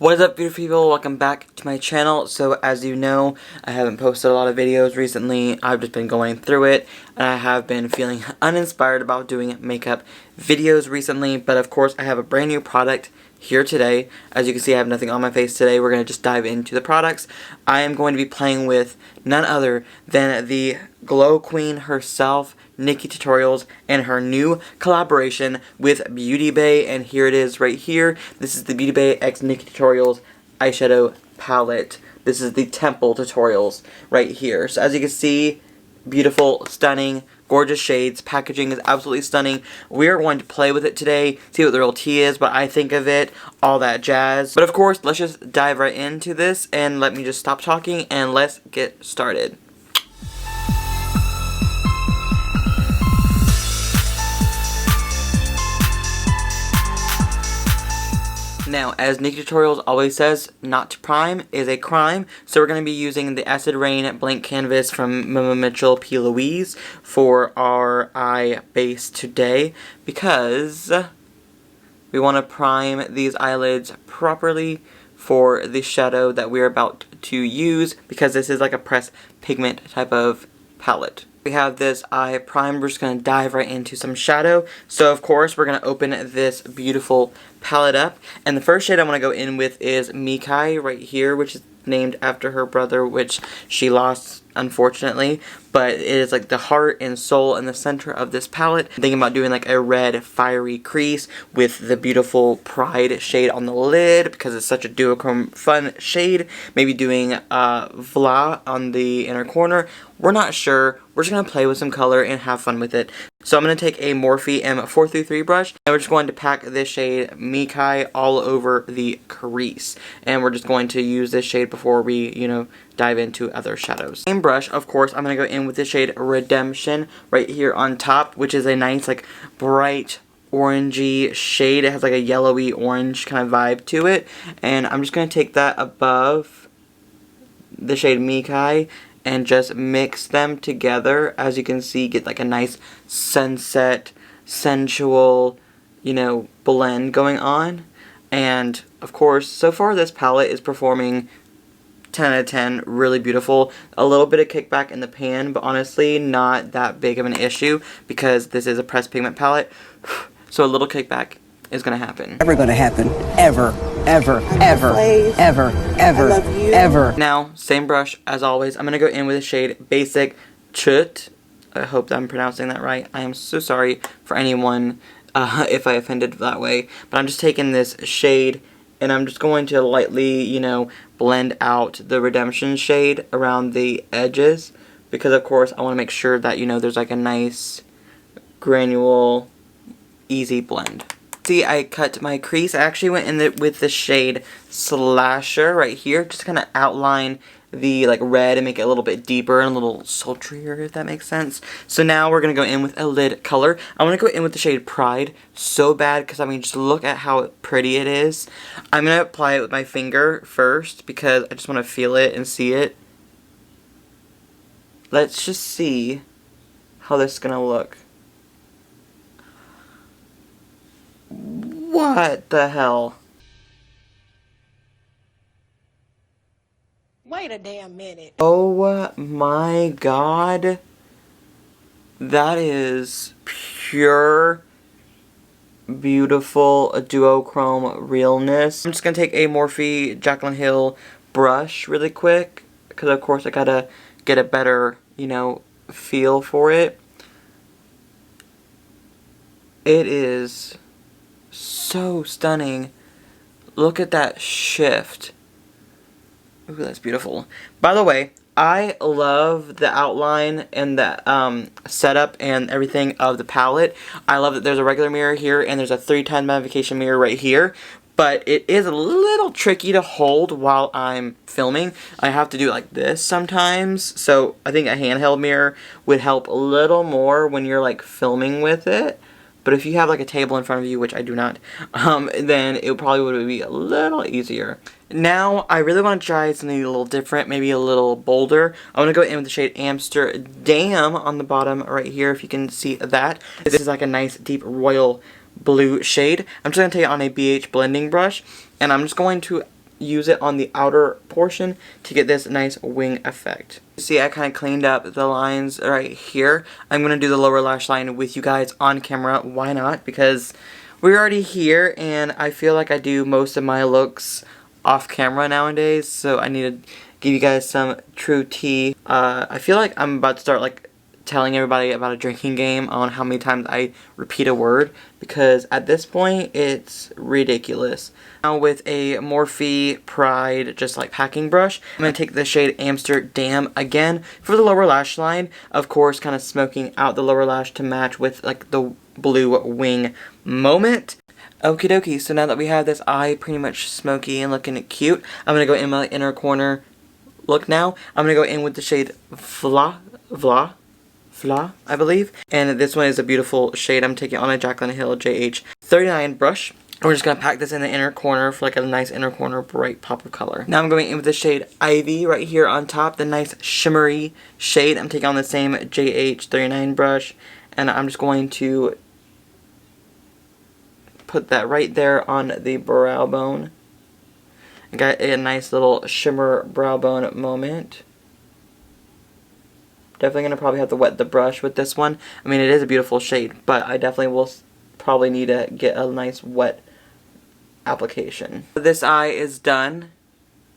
What is up, beautiful people? Welcome back to my channel. So as you know, I haven't posted a lot of videos recently. I've just been going through it, and I have been feeling uninspired about doing makeup videos recently. But of course, I have a brand new product here today. As you can see, I have nothing on my face today. We're going to just dive into the products. I am going to be playing with none other than the Glow Queen herself, Nikkie Tutorials, and her new collaboration with Beauty Bay, and here it is right here. This is the Beauty Bay x Nikkie Tutorials eyeshadow palette. This is the Temple Tutorials right here. So as you can see, beautiful, stunning, gorgeous shades. Packaging is absolutely stunning. We are going to play with it today, see what the real tea is, what I think of it, all that jazz. But of course, let's just dive right into this, and let me just stop talking and let's get started. Now, as Nikkie Tutorials always says, not to prime is a crime, so we're going to be using the Acid Rain Blank Canvas from Mama Mitchell P. Louise for our eye base today, because we want to prime these eyelids properly for the shadow that we're about to use, because this is like a pressed pigment type of palette. We have this eye primer. We're just going to dive right into some shadow. So of course we're going to open this beautiful palette up, and the first shade I want to go in with is Nikkie right here, which is named after her brother, which she lost unfortunately, but it is like the heart and soul in the center of this palette. I'm thinking about doing like a red fiery crease with the beautiful Pride shade on the lid, because it's such a duochrome fun shade. Maybe doing Vla on the inner corner. We're not sure. We're just going to play with some color and have fun with it. So I'm going to take a Morphe M433 brush, and we're just going to pack this shade Nikkie all over the crease. And we're just going to use this shade before we, dive into other shadows. Same brush, of course, I'm going to go in with the shade Redemption right here on top, which is a nice, like, bright orangey shade. It has like a yellowy orange kind of vibe to it. And I'm just going to take that above the shade Nikkie and just mix them together. As you can see, get like a nice sunset, sensual, blend going on. And of course, so far this palette is performing 10 out of 10, really beautiful. A little bit of kickback in the pan, but honestly not that big of an issue because this is a pressed pigment palette. So a little kickback is going to happen. Never going to happen. Ever. Ever. Ever. Ever. Ever. Ever. Now, same brush as always. I'm going to go in with the shade Basic Chut. I hope that I'm pronouncing that right. I am so sorry for anyone if I offended that way. But I'm just taking this shade, and I'm just going to lightly, blend out the Redemption shade around the edges, because of course I want to make sure that, there's like a nice granule, easy blend. See, I cut my crease. I actually went in with the shade Slasher right here, just kind of outline the like red and make it a little bit deeper and a little sultrier, if that makes sense. So now we're going to go in with a lid color. I want to go in with the shade Pride so bad, because I mean, just look at how pretty it is. I'm going to apply it with my finger first because I just want to feel it and see it. Let's just see how this is going to look. What the hell? Wait a damn minute. Oh my god. That is pure, beautiful duochrome realness. I'm just going to take a Morphe Jaclyn Hill brush really quick, because of course I gotta get a better, feel for it. It is so stunning. Look at that shift. Ooh, that's beautiful. By the way, I love the outline and the setup and everything of the palette. I love that there's a regular mirror here and there's a 3x magnification mirror right here. But it is a little tricky to hold while I'm filming. I have to do it like this sometimes. So I think a handheld mirror would help a little more when you're like filming with it. But if you have like a table in front of you, which I do not, then it probably would be a little easier. Now, I really want to try something a little different, maybe a little bolder. I want to go in with the shade Amsterdam on the bottom right here, if you can see that. This is like a nice deep royal blue shade. I'm just going to take it on a BH blending brush, and I'm just going to, use it on the outer portion to get this nice wing effect. See, I kind of cleaned up the lines right here. I'm going to do the lower lash line with you guys on camera. Why not? Because we're already here, and I feel like I do most of my looks off camera nowadays, so I need to give you guys some true tea. I feel like I'm about to start like telling everybody about a drinking game on how many times I repeat a word, because at this point it's ridiculous. Now with a Morphe Pride just like packing brush, I'm going to take the shade Amsterdam again for the lower lash line, of course kind of smoking out the lower lash to match with like the blue wing moment. Okie dokie, so now that we have this eye pretty much smoky and looking cute, I'm going to go in my inner corner look now. I'm going to go in with the shade Vla, I believe. And this one is a beautiful shade. I'm taking on a Jaclyn Hill JH39 brush. We're just going to pack this in the inner corner for like a nice inner corner bright pop of color. Now I'm going in with the shade Ivy right here on top, the nice shimmery shade. I'm taking on the same JH39 brush, and I'm just going to put that right there on the brow bone. I got a nice little shimmer brow bone moment. Definitely going to probably have to wet the brush with this one. I mean, it is a beautiful shade, but I definitely will probably need to get a nice wet application. This eye is done.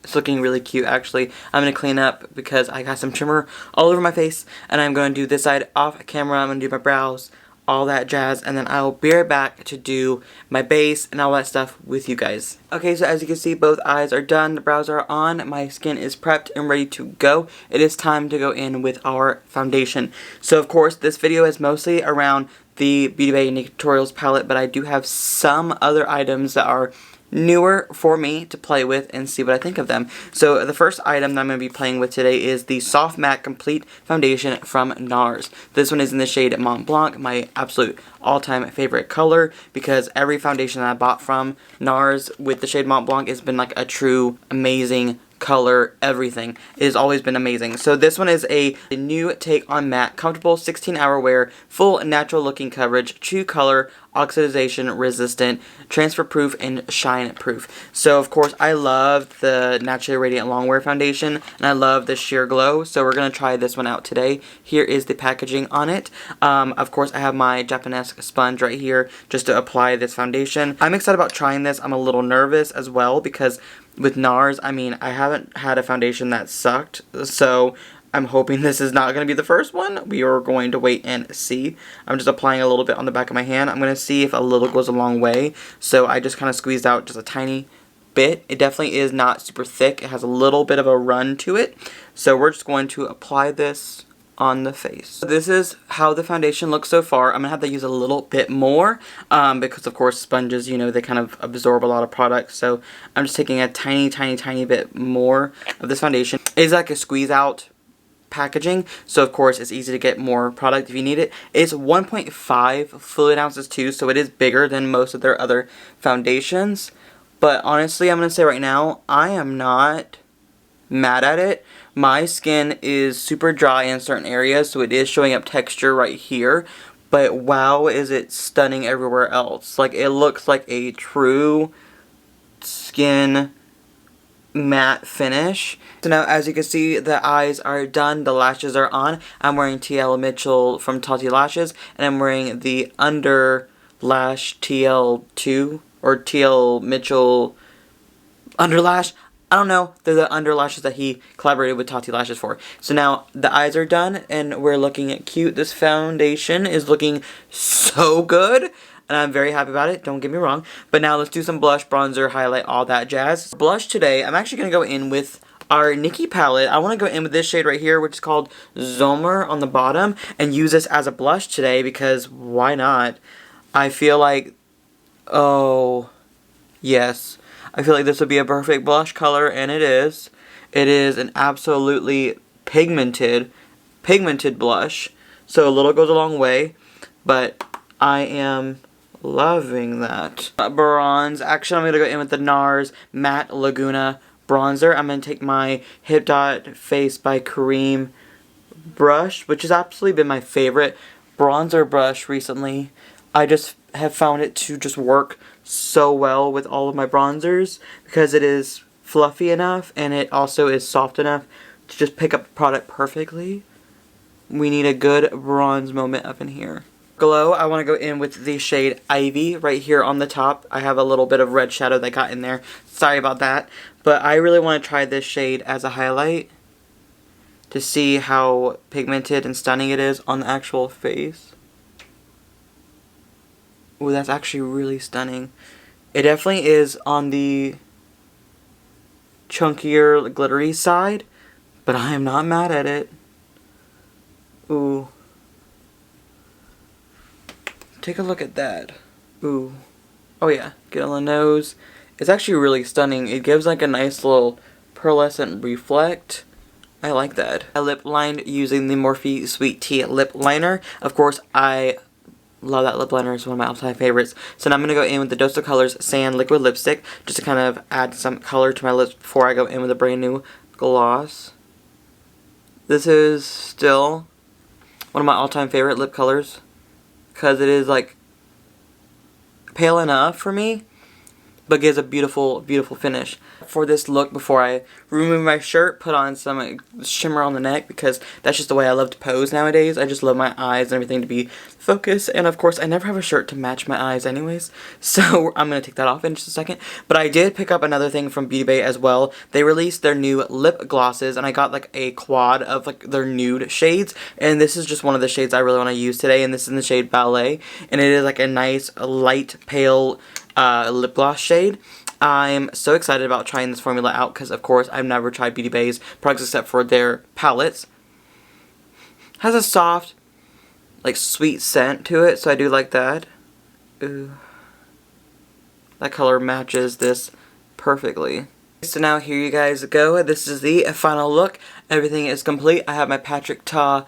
It's looking really cute, actually. I'm going to clean up because I got some trimmer all over my face, and I'm going to do this side off camera. I'm going to do my brows, all that jazz, and then I'll be right back to do my base and all that stuff with you guys. Okay, so as you can see, both eyes are done, the brows are on, my skin is prepped and ready to go. It is time to go in with our foundation. So of course, this video is mostly around the Beauty Bay Nikkie Tutorials palette, but I do have some other items that are newer for me to play with and see what I think of them. So the first item that I'm going to be playing with today is the Soft Matte Complete Foundation from NARS. This one is in the shade Mont Blanc, my absolute all-time favorite color, because every foundation that I bought from NARS with the shade Mont Blanc has been like a true amazing color, everything. It has always been amazing. So this one is a new take on matte, comfortable 16-hour wear, full natural looking coverage, true color, oxidization resistant, transfer proof, and shine proof. So of course I love the Naturally Radiant Longwear foundation, and I love the sheer glow, so we're going to try this one out today. Here is the packaging on it. Of course I have my Japanese sponge right here just to apply this foundation. I'm excited about trying this. I'm a little nervous as well because with NARS, I mean, I haven't had a foundation that sucked, so I'm hoping this is not going to be the first one. We are going to wait and see. I'm just applying a little bit on the back of my hand. I'm going to see if a little goes a long way, so I just kind of squeezed out just a tiny bit. It definitely is not super thick. It has a little bit of a run to it, so we're just going to apply this on the face. So this is how the foundation looks so far. I'm gonna have to use a little bit more because of course sponges, you know, they kind of absorb a lot of product, so I'm just taking a tiny bit more of this foundation. It's like a squeeze out packaging, so of course it's easy to get more product if you need it. It's 1.5 fluid ounces too, so it is bigger than most of their other foundations, but honestly I'm gonna say right now, I am not mad at it. My skin is super dry in certain areas, so it is showing up texture right here, but wow, is it stunning everywhere else. Like, it looks like a true skin matte finish. So now, as you can see, the eyes are done, the lashes are on. I'm wearing TL Mitchell from Tati Lashes, and I'm wearing the under lash TL2, or TL Mitchell underlash. I don't know, they're the under lashes that he collaborated with Tati Lashes for. So now the eyes are done and we're looking cute. This foundation is looking so good and I'm very happy about it, don't get me wrong. But now let's do some blush, bronzer, highlight, all that jazz. Blush today, I'm actually going to go in with our Nikkie palette. I want to go in with this shade right here, which is called Zomer on the bottom, and use this as a blush today because why not? I feel like, oh, yes. I feel like this would be a perfect blush color, and it is. It is an absolutely pigmented blush, so a little goes a long way, but I am loving that. Bronze, actually I'm going to go in with the NARS Matte Laguna bronzer. I'm going to take my Hip Dot Face by Kareem brush, which has absolutely been my favorite bronzer brush recently. I just have found it to just work so well with all of my bronzers because it is fluffy enough, and it also is soft enough to just pick up the product perfectly. We need a good bronze moment up in here. Glow, I want to go in with the shade Ivy right here on the top. I have a little bit of red shadow that got in there. Sorry about that. But I really want to try this shade as a highlight to see how pigmented and stunning it is on the actual face. Ooh, that's actually really stunning. It definitely is on the chunkier, glittery side, but I am not mad at it. Ooh. Take a look at that. Ooh. Oh yeah, get on the nose. It's actually really stunning. It gives like a nice little pearlescent reflect. I like that. I lip lined using the Morphe Sweet Tea lip liner. Of course, I love that lip liner. It's one of my all-time favorites. So now I'm going to go in with the Dose of Colors Sand Liquid Lipstick just to kind of add some color to my lips before I go in with a brand new gloss. This is still one of my all-time favorite lip colors because it is like pale enough for me, but gives a beautiful, beautiful finish. For this look, before I remove my shirt, put on some shimmer on the neck because that's just the way I love to pose nowadays. I just love my eyes and everything to be focused, and of course I never have a shirt to match my eyes anyways, so I'm going to take that off in just a second. But I did pick up another thing from Beauty Bay as well. They released their new lip glosses, and I got like a quad of like their nude shades, and this is just one of the shades I really want to use today, and this is in the shade Ballet, and it is like a nice light pale lip gloss shade. I'm so excited about trying this formula out because, of course, I've never tried Beauty Bay's products except for their palettes. Has a soft, like, sweet scent to it, so I do like that. Ooh. That color matches this perfectly. So now here you guys go. This is the final look. Everything is complete. I have my Patrick Ta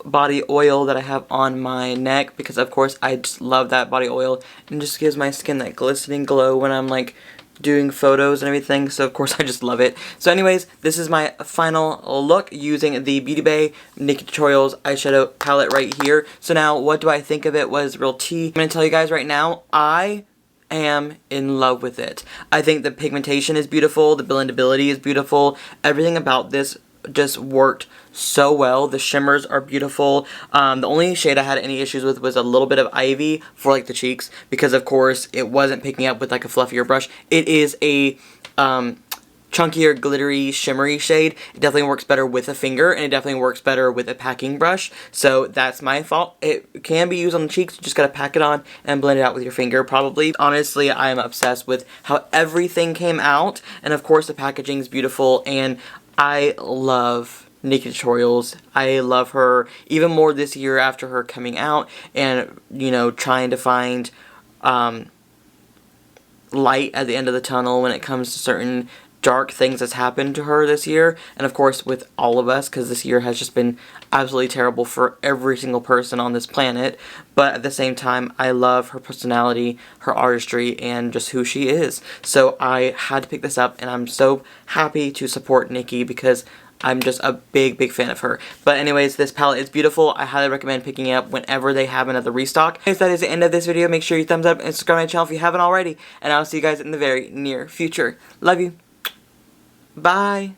body oil that I have on my neck because, of course, I just love that body oil and just gives my skin that glistening glow when I'm like doing photos and everything, so of course I just love it. So anyways, this is my final look using the Beauty Bay Nikkie Tutorials eyeshadow palette right here. So now what do I think of it? What is real tea? I'm going to tell you guys right now, I am in love with it. I think the pigmentation is beautiful, the blendability is beautiful, everything about this just worked so well. The shimmers are beautiful. The only shade I had any issues with was a little bit of Ivy for like the cheeks because of course it wasn't picking up with like a fluffier brush. It is a chunkier, glittery, shimmery shade. It definitely works better with a finger, and it definitely works better with a packing brush, so that's my fault. It can be used on the cheeks, you just gotta pack it on and blend it out with your finger probably. Honestly, I am obsessed with how everything came out, and of course the packaging is beautiful, and I love Nikkie Tutorials. I love her even more this year after her coming out and, you know, trying to find light at the end of the tunnel when it comes to certain dark things that's happened to her this year, and of course with all of us, because this year has just been absolutely terrible for every single person on this planet. But at the same time, I love her personality, her artistry, and just who she is. So I had to pick this up, and I'm so happy to support Nikkie because I'm just a big, big fan of her. But anyways, this palette is beautiful. I highly recommend picking it up whenever they have another restock. Anyways, that is the end of this video. Make sure you thumbs up and subscribe to my channel if you haven't already. And I'll see you guys in the very near future. Love you. Bye.